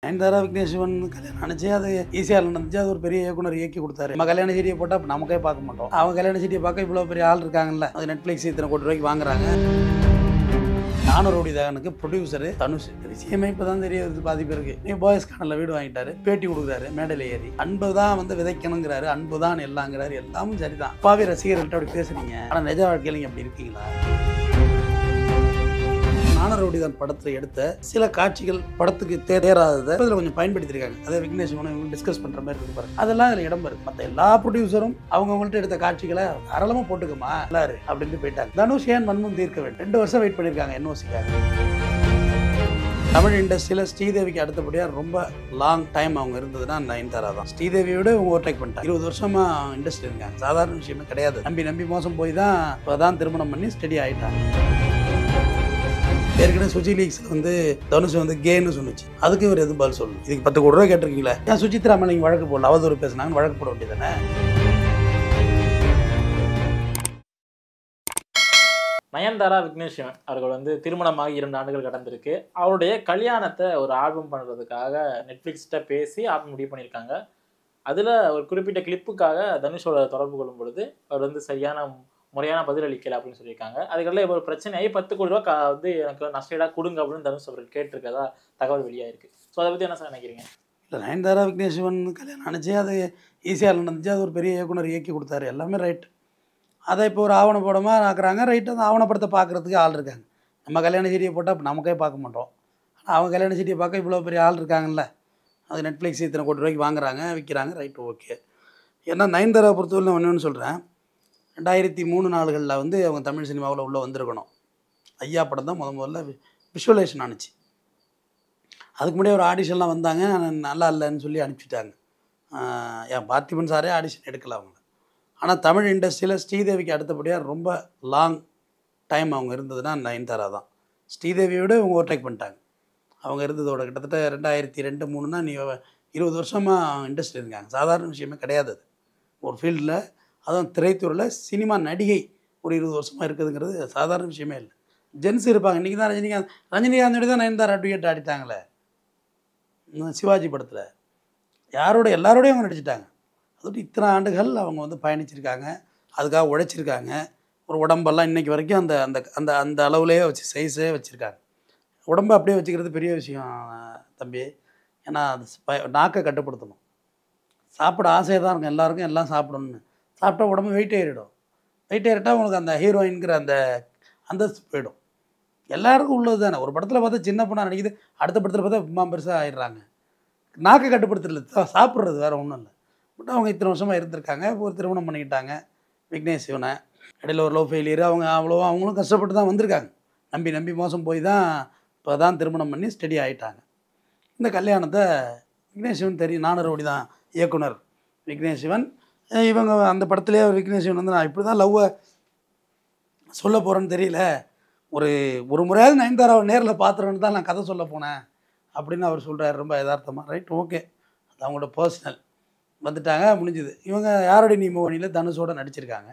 நயன்தாரா விக்னேஸ்வரன் கல்யாணம் நினச்சி அது ஈஸியாக நடந்துச்சு. அது ஒரு பெரிய இயக்குனர் இயக்கி கொடுத்தாரு. நம்ம கல்யாண சீடியை போட்டால் நமக்கே பார்க்க மாட்டோம். அவங்க கல்யாண சீடியை பார்க்க இவ்வளோ பெரிய ஆள் இருக்காங்கல்ல, அது நெட்ஃப்ளிக்ஸ் இத்தனை கோடி ரூபாய்க்கு வாங்குறாங்க. நானூறு ப்ரொடியூசரு தனுஷ். விஷயமே இப்போ தான் தெரியுது பாதி பேருக்கு. நீ பாய்ஸ் கானலில் வீடு வாங்கிட்டாரு, பேட்டி கொடுக்குறாரு, மேடையில் ஏறி அன்பு தான் விதைக்கணுங்கிறாரு, அன்பு தான் எல்லாங்கிறாரு. எல்லாமும் சரிதான். அப்பாவே ரசிகர்கள்ட்ட அப்படி பேசுறீங்க, ஆனால் நிஜ வாழ்க்கையில அப்படி இருக்கீங்களா? நானூறு படத்தில் எடுத்த சில காட்சிகள் படத்துக்கு தேராததை இதில் கொஞ்சம் பயன்படுத்தியிருக்காங்க. அதை விக்னேஸ்வரன் டிஸ்கஸ் பண்ணுற மாதிரி இருக்கு பாருங்க. அதெல்லாம் இதில் இடம் இருக்கு. மற்ற எல்லா ப்ரொடியூசரும் அவங்கவுங்கள்ட்ட எடுத்த காட்சிகளை தாராளமாக போட்டுக்குமா எல்லாரு அப்படின்ட்டு போயிட்டாங்க. தனுஷ் ஏன் வன்மம் தீர்க்க வேண்டும் 2 வருஷம் வெயிட் பண்ணியிருக்காங்க என்ஓசிக்காக. தமிழ் இண்டஸ்ட்ரியில் ஸ்ரீதேவிக்கு அடுத்தபடியாக ரொம்ப லாங் டைம் அவங்க இருந்ததுன்னா நயன்தாரா தான். ஸ்ரீதேவியோட இவங்க ஓவர்டேக் பண்ணிட்டாங்க. 20 வருஷமா இண்டஸ்ட்ரி இருக்காங்க. சாதாரண விஷயமே கிடையாது. நம்பி மோசம் போய் தான் இப்போ தான் திருமணம் பண்ணி ஸ்டடி ஆகிட்டாங்க. ஏற்கனவே சுஜி லீக்ஸில் தனுஷ் கேன்னு சொன்னிச்சு. அதுக்கு இவர் எதுவும் பதில் சொல்லணும். இதுக்கு 10 கோடி ரூபா கேட்டிருக்கீங்களா? ஏன் சுஜித்ரா மேலே நீங்கள் வழக்கு போடல? அவதூறு பேசினாங்கன்னு வழக்கு போட வேண்டியதானே? நயன்தாரா விக்னேஸ்வரன் அவர்கள் திருமணமாகி 2 ஆண்டுகள் கடந்திருக்கு. அவருடைய கல்யாணத்தை ஒரு ஆல்பம் பண்ணுறதுக்காக நெட்ஃப்ளிக்ஸ்கிட்ட பேசி ஆல்பம் முடிவு பண்ணியிருக்காங்க. அதில் ஒரு குறிப்பிட்ட கிளிப்புக்காக தனுஷோட தொடர்பு கொள்ளும் பொழுது அவர் சரியான முறையான பதில் அளிக்கலை அப்படின்னு சொல்லியிருக்காங்க. அதுக்கெல்லாம் இப்போ ஒரு பிரச்சனையாகி 10 கோடி ரூபா எனக்கு நஷ்டஈடாக கொடுங்க அப்படின்னு தனுஷ் அவர்கள் கேட்டிருக்கதா தகவல் வெளியாயிருக்கு. ஸோ அதை பற்றி என்ன சார் நினைக்கிறீங்க? இல்லை, நயன்தாரா விக்னேஸ்வரன் கல்யாணம் நினச்சி அது ஈஸியாக நடந்துச்சு. அது ஒரு பெரிய இயக்குனர் இயக்கி கொடுத்தாரு. எல்லாமே ரைட். அதை இப்போ ஒரு ஆவணப்படமாக ஆக்குறாங்க. ரைட்டு. அந்த ஆவணப்படத்தை பார்க்குறதுக்கு ஆள் இருக்காங்க. நம்ம கல்யாண சீடியை போட்டால் நமக்கே பார்க்க மாட்டோம். ஆனால் அவங்க கல்யாண சீடியை பார்க்க இவ்வளோ பெரிய ஆள் இருக்காங்கல்ல, அது நெட்ஃப்ளிக்ஸ் இத்தனை கோடி ரூபாய்க்கு வாங்குறாங்க, விற்கிறாங்க. Right, okay. ஏன்னா நயன்தாரா பொறுத்தவரை ஒன்று சொல்கிறேன். 2003 அவங்க தமிழ் சினிமாவில் உள்ளே வந்திருக்கணும். ஐயா படம் தான் முதல்ல விஷுவலேஷன் ஆணுச்சு. அதுக்கு முன்னாடியே ஒரு ஆடிஷன்லாம் வந்தாங்க. நல்லா இல்லைன்னு சொல்லி அனுப்பிச்சிட்டாங்க. என் பார்த்திபன் சாரே ஆடிஷன் எடுக்கல அவங்க. ஆனால் தமிழ் இண்டஸ்ட்ரியில் ஸ்ரீதேவிக்கு அடுத்தபடியாக ரொம்ப லாங் டைம் அவங்க இருந்ததுன்னா நயன்தாரா தான். ஸ்ரீதேவியோடு இவங்க ஓவர்டேக் பண்ணிட்டாங்க. அவங்க இருந்ததோட கிட்டத்தட்ட 2002-03னா நீ 20 வருஷமாக இண்டஸ்ட்ரி இருக்காங்க. சாதாரண விஷயமே கிடையாது. அது ஒரு ஃபீல்டில், அதுவும் திரைத்துறையில் சினிமா நடிகை ஒரு 20 வருஷமாக இருக்குதுங்கிறது சாதாரண விஷயமே இல்லை. ஜென்ஸ் இருப்பாங்க. இன்றைக்கி தான் ரஜினிகாந்தோட தான் நயன்தாரா டுயட் ஆடிட்டாங்களே சிவாஜி படத்தில். எல்லாரோடையும் அவங்க நடிச்சிட்டாங்க. அதோட இத்தனை ஆண்டுகள் அவங்க பயணிச்சிருக்காங்க. அதுக்காக உழைச்சிருக்காங்க. ஒரு உடம்பெல்லாம் இன்றைக்கி வரைக்கும் அந்த அந்த அந்த அந்த அளவுலேயே வச்சு சைஸே வச்சுருக்காங்க. உடம்பை அப்படியே வச்சுக்கிறது பெரிய விஷயம் தம்பி. ஏன்னா அது நாக்கை கட்டுப்படுத்தணும். சாப்பிட ஆசையாக தான் இருக்கும் எல்லாருக்கும், எல்லாம் சாப்பிடணும்னு. சாப்பிட்டா உடம்பு வெயிட் ஏறிடும். வெயிட் ஏறிட்டால் உங்களுக்கு அந்த ஹீரோயின்கிற அந்த அந்தஸ்து போயிடும். எல்லாருக்கும் உள்ளது தானே. ஒரு படத்தில் பார்த்தா சின்ன பொண்ணாக நடிக்குது, அடுத்த படத்தில் பார்த்தா அம்மா பெருசாக ஆயிடுறாங்க. நாக்கை கட்டுப்படுத்துறது சாப்பிட்றது வேறு ஒன்றும் இல்லை. பட் அவங்க இத்தனை வருஷமாக இருந்திருக்காங்க. ஒரு திருமணம் பண்ணிக்கிட்டாங்க விக்னேஸ்வரனை. இடையில ஒரு லவ் ஃபெயிலியர். அவங்களும் கஷ்டப்பட்டு தான் வந்திருக்காங்க. நம்பி மோசம் போய் தான் இப்போ தான் திருமணம் பண்ணி ஸ்டடி ஆகிட்டாங்க. இந்த கல்யாணத்தை விக்னேஸ்வரன் தெரியும். நானூறு தான் இயக்குனர் விக்னேஸ்வரன். இவங்க அந்த படத்துலேயே விக்னேஸ்வரன் நான் இப்படி தான் லவ்வை சொல்ல போகிறேன்னு தெரியல, ஒரு முறையாவது நயன்தாராவை நேரில் பார்த்துறேன்னு தான் நான் கதை சொல்ல போனேன் அப்படின்னு அவர் சொல்கிறார் ரொம்ப யதார்த்தமாக. Right, okay. அது அவங்களோட பர்சனல். வந்துட்டாங்க, முடிஞ்சுது. இவங்க யாரோடைய நீ மூவனியில் தனுஷோடு நடிச்சிருக்காங்க.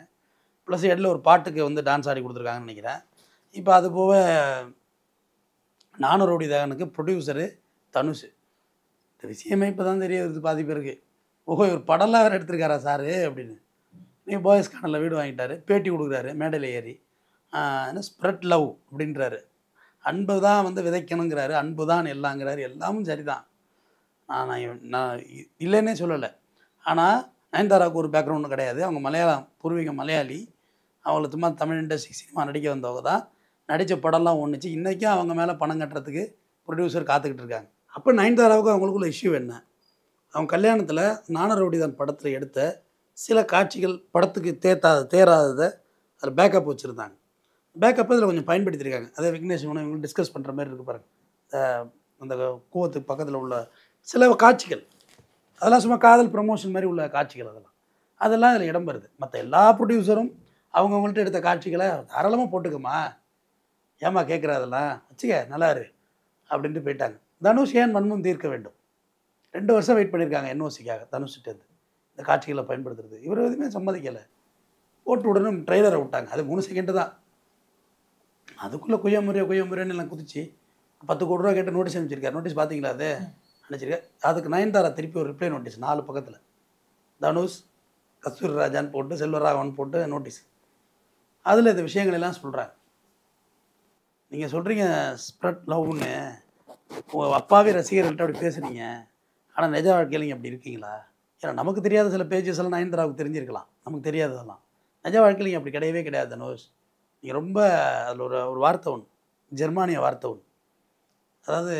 ப்ளஸ் இடையில ஒரு பாட்டுக்கு டான்ஸ் ஆடி கொடுத்துருக்காங்கன்னு நினைக்கிறேன். இப்போ அது போக நானூறு ப்ரொடியூசரு தனுஷ். இந்த விஷயமே இப்போ தான் தெரியுது பாதி பேருக்கு. ஓஹோ, இவர் படம்லாம் வேறு எடுத்திருக்காரா சாரு அப்படின்னு. நீ பாய்ஸ் கானலில் வீடு வாங்கிட்டாரு, பேட்டி கொடுக்குறாரு, மேடையில் ஏறி என்ன ஸ்ப்ரெட் லவ் அப்படின்றாரு. அன்பு தான் விதைக்கணுங்கிறாரு, அன்பு தான் எல்லாங்கிறாரு. எல்லாமும் சரிதான். நான் இல்லைன்னே சொல்லலை. ஆனால் நயன்தாராவுக்கு ஒரு பேக்ரவுண்டும் கிடையாது. அவங்க பூர்வீக மலையாளி. அவங்களுக்கு சும்மா தமிழ் இண்டஸ்ட்ரி சினிமா நடிக்க வந்தவங்க தான். நடித்த படம்லாம் ஒன்றுச்சு. இன்றைக்கும் அவங்க மேலே பணம் கட்டுறதுக்கு ப்ரொடியூசர் காத்துக்கிட்டு இருக்காங்க. அப்போ நயன்தாராவுக்கு அவங்களுக்குள்ள இஷ்யூ என்ன? அவங்க கல்யாணத்தில் நானூறு படத்தில் எடுத்த சில காட்சிகள் படத்துக்கு தேராததை அதில் பேக்கப் வச்சுருந்தாங்க. பேக்கப்பை இதில் கொஞ்சம் பயன்படுத்தியிருக்காங்க. அதை விக்னேஸ்வரன் இவங்க டிஸ்கஸ் பண்ணுற மாதிரி இருக்குது பாருங்கள். அந்த கூவத்துக்கு பக்கத்தில் உள்ள சில காட்சிகள், அதெல்லாம் சும்மா காதல் ப்ரமோஷன் மாதிரி உள்ள காட்சிகள். அதெல்லாம் இதில் இடம் வருது. மற்ற எல்லா ப்ரொடியூசரும் அவங்கவுங்கள்ட்ட எடுத்த காட்சிகளை தாராளமாக போட்டுக்கமா, ஏமா கேட்குற, அதெல்லாம் வச்சுக்க நல்லாரு அப்படின்ட்டு போயிட்டாங்க. தனுஷ் ஏன் வன்மம் தீர்க்க வேண்டும் 2 வருஷம் வெயிட் பண்ணியிருக்காங்க என்ஓசிக்காக. தனுஷ்கிட்டேருந்து இந்த காட்சிகளை பயன்படுத்துறது இவர் எதுவுமே சம்மதிக்கலை. போட்டு உடனே ட்ரெய்லரை விட்டாங்க. அது 3 செகண்டு தான். அதுக்குள்ளே குய்யமுறைன்னு எல்லாம் குதிச்சு 10 கோடி ரூபா கேட்டு நோட்டீஸ் அனுப்பிச்சிருக்காரு. நோட்டீஸ் பார்த்தீங்களா? அது அனுப்பிச்சிருக்கேன். அதுக்கு நயன்தாரா திருப்பி ஒரு ரிப்ளை நோட்டீஸ் 4 பக்கத்தில் தனுஷ் கஸ்தூரி ராஜான்னு போட்டு செல்வராகவன் போட்டு நோட்டீஸ். அதில் இந்த விஷயங்கள் எல்லாம் சொல்கிறாங்க. நீங்கள் சொல்கிறீங்க ஸ்ப்ரெட் லவ்னு, உங்கள் அப்பாவே ரசிகர்கள்ட்ட அப்படி பேசுகிறீங்க, ஆனால் நிஜ வாழ்க்கையில் நீங்கள் அப்படி இருக்கீங்களா? ஏன்னா நமக்கு தெரியாத சில பேஜஸ் எல்லாம் நயன்தாராவுக்கு தெரிஞ்சிருக்கலாம், நமக்கு தெரியாததெல்லாம். நிஜ வாழ்க்கையில் நீங்கள் அப்படி கிடையவே கிடையாது தனுஷ். நீங்கள் ரொம்ப அதில் ஒரு வார்த்தை ஒன்று, ஜெர்மானிய வார்த்தை ஒன்று, அதாவது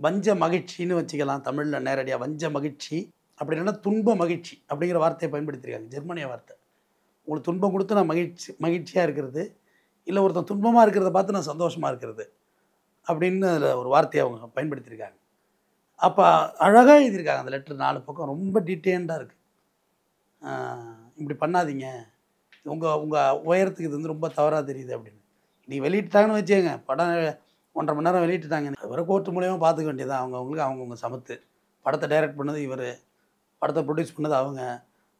வஞ்ச மகிழ்ச்சின்னு வச்சுக்கலாம் தமிழில் நேரடியாக. வஞ்ச மகிழ்ச்சி அப்படி இல்லைன்னா துன்ப மகிழ்ச்சி அப்படிங்கிற வார்த்தையை பயன்படுத்தியிருக்காங்க, ஜெர்மனிய வார்த்தை. உங்களுக்கு துன்பம் கொடுத்து நான் மகிழ்ச்சியாக இருக்கிறது, இல்லை ஒருத்தன் துன்பமாக இருக்கிறத பார்த்து நான் சந்தோஷமாக இருக்கிறது அப்படின்னு அதில் ஒரு வார்த்தையை அவங்க பயன்படுத்தியிருக்காங்க. அப்போ அழகாக எழுதியிருக்காங்க அந்த லெட்டர். 4 பக்கம் ரொம்ப டீட்டெயில்டாக இருக்குது. இப்படி பண்ணாதீங்க, உங்கள் உயரத்துக்கு இது வந்து ரொம்ப தவறாக தெரியுது அப்படின்னு. நீங்கள் வெளியிட்டாங்கன்னு வச்சுக்கோங்க, படம் 1.5 மணி நேரம் வெளியிட்டுட்டாங்க, இவரை கோர்ட்டு மூலியமாக பார்த்துக்க வேண்டியதான். அவங்கவுங்க சமத்து. படத்தை டைரக்ட் பண்ணது இவர், படத்தை ப்ரொடியூஸ் பண்ணது அவங்க,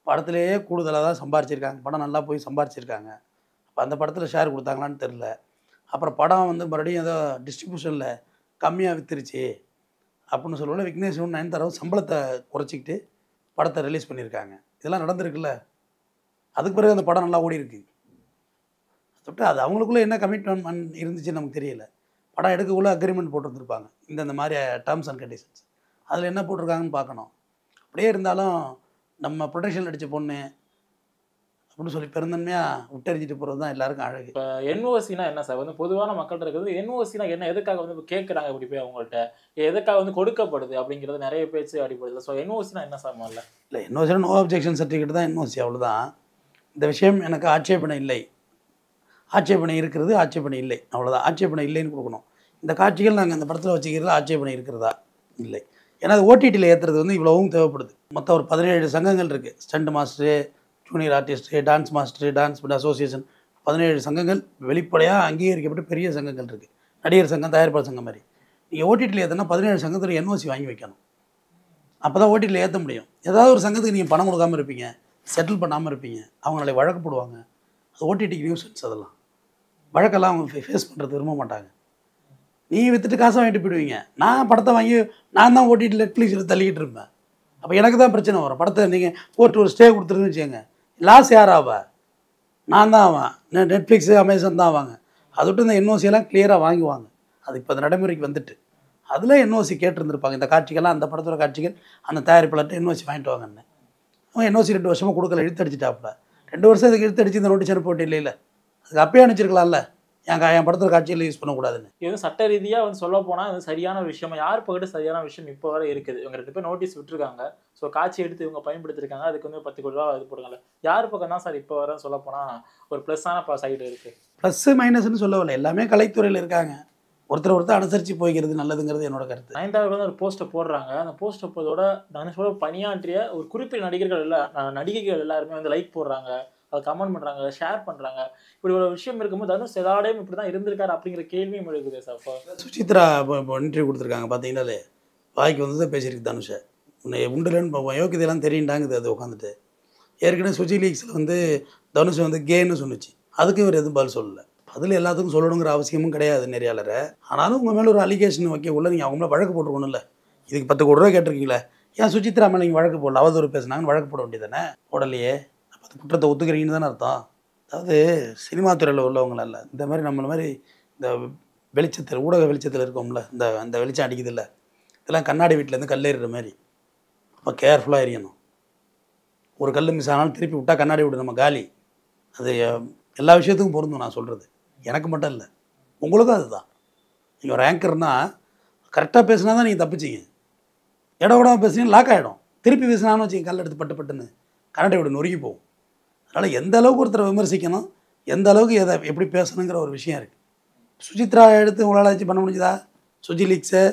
படத்துலேயே கூடுதலாக தான் சம்பாரிச்சிருக்காங்க, படம் நல்லா போய் சம்பாரிச்சிருக்காங்க. அப்போ அந்த படத்தில் ஷேர் கொடுத்தாங்களான்னு தெரில. அப்புறம் படம் வந்து மறுபடியும் ஏதோ டிஸ்ட்ரிபியூஷனில் கம்மியாக விற்றுருச்சு அப்படின்னு சொல்லுவோம். விக்னேஷ் சிவன் நயன்தாராவும் சம்பளத்தை குறைச்சிக்கிட்டு படத்தை ரிலீஸ் பண்ணியிருக்காங்க. இதெல்லாம் நடந்திருக்குல்ல. அதுக்கு பிறகு அந்த படம் நல்லா ஓடி இருக்கு. தொட்டு அது அவங்களுக்குள்ளே என்ன கமிட்மெண்ட் இருந்துச்சுன்னு நமக்கு தெரியல. படம் எடுக்கக்குள்ளே அக்ரிமெண்ட் போட்டுருந்துருப்பாங்க, இந்த மாதிரி டேர்ம்ஸ் அண்ட் கண்டிஷன்ஸ். அதில் என்ன போட்டிருக்காங்கன்னு பார்க்கணும். அப்படியே இருந்தாலும் நம்ம ப்ரொடக்ஷன் அடித்த பொண்ணு அப்படின்னு சொல்லி பெருந்தன்மையாக விட்டறிஞ்சிட்டு போகிறது தான் எல்லாருக்கும் அழகு. இப்போ என்ஓசினா என்ன சார்? வந்து பொதுவான மக்கள்கிட்ட இருக்கிறது என்ஓசினா என்ன, எதுக்காக வந்து இப்போ கேட்குறாங்க இப்படி போய் அவங்கள்ட்ட, எதுக்காக வந்து கொடுக்கப்படுது அப்படிங்கிறது நிறைய பேச்சு அடிப்படுது. ஸோ என்ஓசினா என்ன சார்? முதல்ல இல்லை, என்ஓசினா நோ அப்ஜெக்ஷன் சர்டிஃபிகேட் தான் என்ஓசி, அவ்வளோதான். இந்த விஷயம் எனக்கு ஆட்சேபனை இல்லை, ஆட்சேபனை இருக்கிறது, ஆட்சேபனை இல்லை, அவ்வளோதான். ஆட்சேபனை இல்லைன்னு கொடுக்கணும். இந்த காட்சிகள் நாங்கள் இந்த படத்தில் வச்சுக்கிறது ஆட்சேபனை இருக்கிறதா இல்லை. ஏன்னா அது ஓடிடியில் ஏற்றுறது வந்து இவ்வளவும் தேவைப்படுது. மொத்தம் ஒரு 17 சங்கங்கள் இருக்குது. Stunt master, junior artist, dance master, dance association, 17 சங்கங்கள் வெளிப்படையாக அங்கீகரிக்கப்பட்ட பெரிய சங்கங்கள் இருக்குது. நடிகர் சங்கம், தயாரிப்பாளர் சங்கம் மாதிரி. நீங்கள் ஓடிடியில் ஏற்றினா 17 சங்கத்தில் என்ஓசி வாங்கி வைக்கணும். அப்போ தான் ஓடிடியில் ஏற்ற முடியும். ஏதாவது ஒரு சங்கத்துக்கு நீங்கள் பணம் கொடுக்காமல் இருப்பீங்க, செட்டில் பண்ணாமல் இருப்பீங்க, அவங்க நாளைக்கு வழக்கு போடுவாங்க. அது ஓடிடிக்கு நியூசன்ஸ். அதெல்லாம் வழக்கெல்லாம் அவங்க ஃபேஸ் பண்ணுறது விரும்ப மாட்டாங்க. நீங்கள் விற்றுட்டு காசை வாங்கிட்டு போயிடுவீங்க. நான் படத்தை வாங்கி நான் தான் ஓடிடி நெட்ஃப்ளிக்ஸில் தள்ளிக்கிட்டு இருப்பேன். அப்போ எனக்கு தான் பிரச்சனை வரும். படத்தை நீங்கள் போட்டு ஒரு ஸ்டே கொடுத்துருன்னு வச்சுக்கோங்க, லாஸ் யார் ஆவா? நான் தான் ஆவேன், நெட்ஃப்ளிக்ஸு அமேசான் தான் ஆவாங்க. அதை விட்டு இந்த என்ஓசியெல்லாம் கிளியராக வாங்குவாங்க. அது இப்போ அந்த நடைமுறைக்கு வந்துட்டு அதில் என்ஓசி கேட்டிருந்துருப்பாங்க. இந்த காட்சிகள்லாம், அந்த படத்தோட காட்சிகள் அந்த தயாரிப்பாளர்கிட்ட என்ஓசி வாங்கிட்டு வாங்கன்னு. அவன் என்ஓசி 2 வருஷமாக கொடுக்கல, இழுத்தடிச்சிட்டாப்புல. 2 வருஷம் இதுக்கு இழுத்தடிச்சு இந்த நோட்டீஸ் அனுப்பி இல்லை, அதுக்கு அப்பயே அனுப்பிச்சிருக்கலாம்ல, என் படத்தில் காட்சியில் யூஸ் பண்ணக்கூடாதுன்னு. இது சட்ட ரீதியாக வந்து சொல்ல போனால் அது சரியான விஷயம். யார் பகிட்டு சரியான விஷயம் இப்போ வரை இருக்குது? இவங்க 2 பேர் நோட்டீஸ் விட்டுருக்காங்க, ஸோ காட்சி எடுத்து இவங்க பயன்படுத்திருக்காங்க, அதுக்கு வந்து 10 கோடி ரூபா இது போடுங்கல்ல. யார் பக்கம் தான் சார் இப்போ வர சொல்ல போனால் ஒரு ப்ளஸ்ஸான சைடு இருக்குது? ப்ளஸ்ஸு மைனஸ்ன்னு சொல்லவில்லை, எல்லாமே கலைத்துறையில் இருக்காங்க. ஒருத்தர் அனுசரித்து போய்க்கிறது நல்லதுங்கிறது என்னோட கருத்து. நயன்தாரா வந்து ஒரு போஸ்ட்டை போடுறாங்க. அந்த போஸ்ட்டை போதோட தனுஷோட பணியாற்றிய ஒரு குறிப்பிட்ட நடிகைகள் எல்லாருமே வந்து லைக் போடுறாங்க, அதை கமெண்ட் பண்ணுறாங்க, ஷேர் பண்ணுறாங்க. இப்படி ஒரு விஷயம் இருக்கும்போது தனுஷ் எல்லாரையும் இப்படி தான் இருந்திருக்காரு அப்படிங்கிற கேள்வியும் எழுதுது சார். இப்போ சுசித்ரா இப்போ இன்டர்வியூ கொடுத்துருக்காங்க பார்த்தீங்கன்னாலே, வாய்க்கு வந்து தான் பேசியிருக்கு தனுஷை. உன்னை உண்டுலன்னு யோக்கியதெல்லாம் தெரியுண்டாங்குது. அது உட்காந்துட்டு ஏற்கனவே சுஜி லீக்ஸில் வந்து தனுஷை வந்து கேன்னு சொன்னிச்சு, அதுக்கு இவர் எதுவும் பதில் சொல்லலை. அதில் எல்லாத்துக்கும் சொல்லணுங்கிற அவசியமும் கிடையாது நெறியாளரை. ஆனாலும் உங்கள் மேலே ஒரு அலிகேஷன் வைக்கக்குள்ள நீங்கள் அவங்க மேலே வழக்கு போட்டுருக்கணும். இல்லை, இதுக்கு 10 கோடி ரூபா கேட்டிருக்கீங்களே, ஏன் சுசித்ரா மேலே நீங்கள் வழக்கு போடல? அவதூறு பேசுனாங்கன்னு வழக்கு போட வேண்டியதானே? போடலையே. அப்போ அது குற்றத்தை ஒத்துக்கிறீங்கன்னு தானே அர்த்தம். அதாவது சினிமா துறையில் உள்ளவங்கள இந்த மாதிரி நம்மள மாதிரி இந்த வெளிச்சத்தில், ஊடக வெளிச்சத்தில் இருக்கோம்ல, அந்த வெளிச்சம் அடிக்குது இல்லை, இதெல்லாம் கண்ணாடி வீட்டிலேருந்து கல்லேறுற மாதிரி. அப்போ கேர்ஃபுல்லாக எரியணும். ஒரு கல் மிஸ் ஆனாலும் திருப்பி விட்டால் கண்ணாடி விடு நம்ம காலி. அது எல்லா விஷயத்துக்கும் பொருந்தும். நான் சொல்கிறது எனக்கு மட்டும் இல்லை, உங்களுக்கும் அதுதான். நீங்கள் ஒரு ஆங்கர்னால் கரெக்டாக பேசினா தான் நீங்கள் தப்பிச்சிங்க. இடவிடாமல் பேசுனீங்கன்னா லாக் ஆகிடும். திருப்பி பேசினான்னு வச்சுங்க, கல் எடுத்து பட்டு கரண்டை விட நொறுங்கி போகும். அதனால் எந்த அளவுக்கு ஒருத்தரை விமர்சிக்கணும், எந்த அளவுக்கு எதை எப்படி பேசணுங்கிற ஒரு விஷயம் இருக்குது. சுசித்ரா எடுத்து உங்களால் வச்சு பண்ண முடிஞ்சுதா? சுஜி லீக்ஸை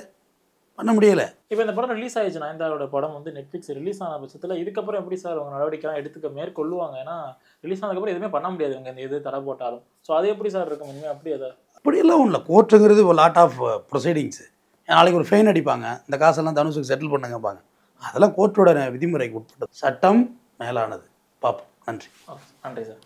பண்ண முடியலை. இப்போ இந்த படம் ரிலீஸ் ஆயிடுச்சு, நயன்தாரோட படம் வந்து நெட்ஃப்ளிக்ஸ் ரிலீஸ் ஆன பட்சத்தில் இதுக்கப்புறம் எப்படி சார் அவங்க நடவடிக்கைலாம் மேற்கொள்ளுவாங்க? ஏன்னா ரிலீஸ் ஆனதுக்கப்புறம் எதுவுமே பண்ண முடியாது இவங்க இந்த இது தடை போட்டாலும். ஸோ அது எப்படி சார் இருக்கும் இனிமேல்? அப்படி அதை அப்படியெல்லாம் ஒன்றும் இல்லை. கோர்ட்டுங்கிறது ஒரு லாட் ஆஃப் ப்ரொசீடிங்ஸு. நாளைக்கு ஒரு ஃபைன் அடிப்பாங்க, இந்த காசெல்லாம் தனுஷுக்கு செட்டில் பண்ணுங்கப்பாங்க. அதெல்லாம் கோர்ட்டோட விதிமுறைக்கு உட்பட்டது. சட்டம் மேலானது. பார்ப்போம். நன்றி. நன்றி சார்.